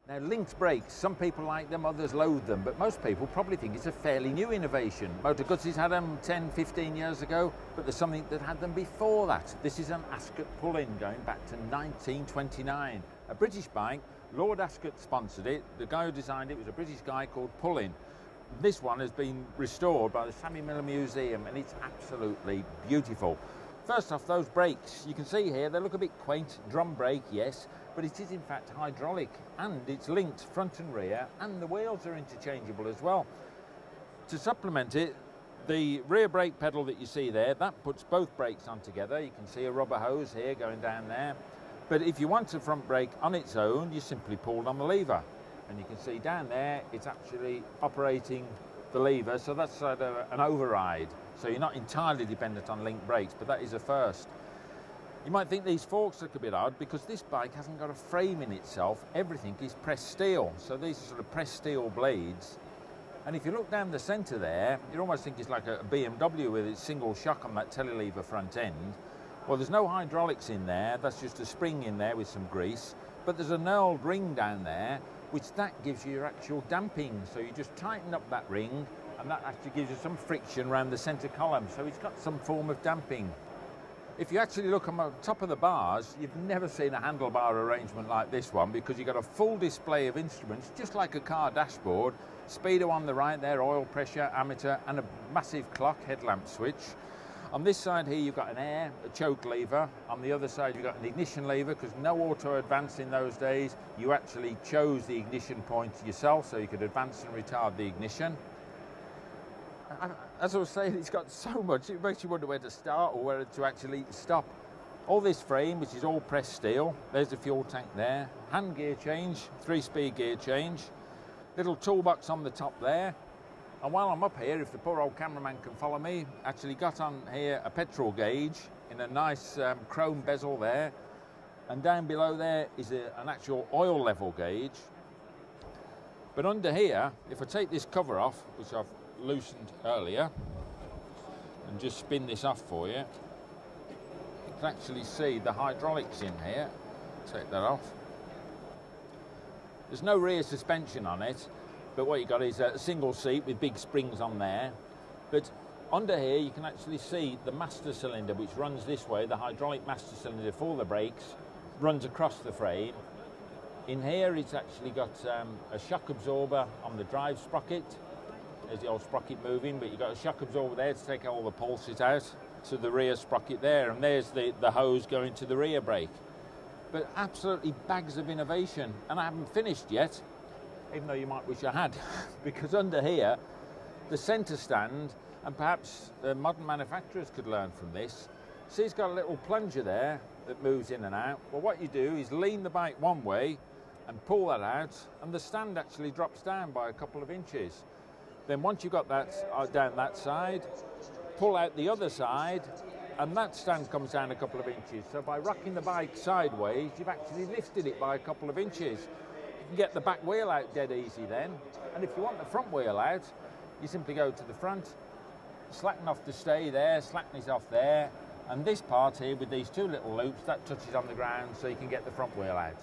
Now, linked brakes, some people like them, others loathe them, but most people probably think it's a fairly new innovation. Motor Guzzi's had them 10, 15 years ago, but there's something that had them before that. This is an Ascot-Pullin going back to 1929. A British bike. Lord Ascot sponsored it. The guy who designed it was a British guy called Pullin. This one has been restored by the Sammy Miller Museum, and it's absolutely beautiful. First off, those brakes, you can see here, they look a bit quaint. Drum brake, yes, but it is in fact hydraulic, and it's linked front and rear, and the wheels are interchangeable as well. To supplement it, the rear brake pedal that you see there, that puts both brakes on together. You can see a rubber hose here going down there. But if you want a front brake on its own, you simply pull on the lever. And you can see down there, it's actually operating the lever, so that's an override. So you're not entirely dependent on link brakes, but that is a first. You might think these forks look a bit odd because this bike hasn't got a frame in itself. Everything is pressed steel. So these are sort of pressed steel blades. And if you look down the centre there, you almost think it's like a BMW with its single shock on that telelever front end. Well, there's no hydraulics in there. That's just a spring in there with some grease. But there's a knurled ring down there, which that gives you your actual damping. So you just tighten up that ring, and that actually gives you some friction around the centre column. So it's got some form of damping. If you actually look on the top of the bars, you've never seen a handlebar arrangement like this one, because you've got a full display of instruments, just like a car dashboard. Speedo on the right there, oil pressure, ammeter, and a massive clock, headlamp switch. On this side here, you've got an air, a choke lever. On the other side, you've got an ignition lever, because no auto advance in those days. You actually chose the ignition point yourself, so you could advance and retard the ignition. As I was saying, it's got so much, it makes you wonder where to start or where to actually stop. All this frame, which is all pressed steel, there's the fuel tank there, hand gear change, 3-speed gear change, little toolbox on the top there. And while I'm up here, if the poor old cameraman can follow me, actually got on here a petrol gauge in a nice chrome bezel there. And down below there is an actual oil level gauge. But under here, if I take this cover off, which I've loosened earlier, and just spin this off for you, you can actually see the hydraulics in here. Take that off. There's no rear suspension on it, but what you got is a single seat with big springs on there. But under here you can actually see the master cylinder, which runs this way. The hydraulic master cylinder for the brakes runs across the frame. In here it's actually got a shock absorber on the drive sprocket. There's the old sprocket moving, but you've got a shock absorber there to take all the pulses out to the rear sprocket there, and there's the hose going to the rear brake. But absolutely bags of innovation, and I haven't finished yet, even though you might wish I had, because under here, the centre stand, and perhaps modern manufacturers could learn from this. See, it's got a little plunger there that moves in and out. Well, what you do is lean the bike one way and pull that out, and the stand actually drops down by a couple of inches. Then once you've got that down that side, pull out the other side, and that stand comes down a couple of inches. So by rocking the bike sideways, you've actually lifted it by a couple of inches. You can get the back wheel out dead easy then. And if you want the front wheel out, you simply go to the front, slacken off the stay there, slacken it off there, and this part here with these two little loops, that touches on the ground so you can get the front wheel out.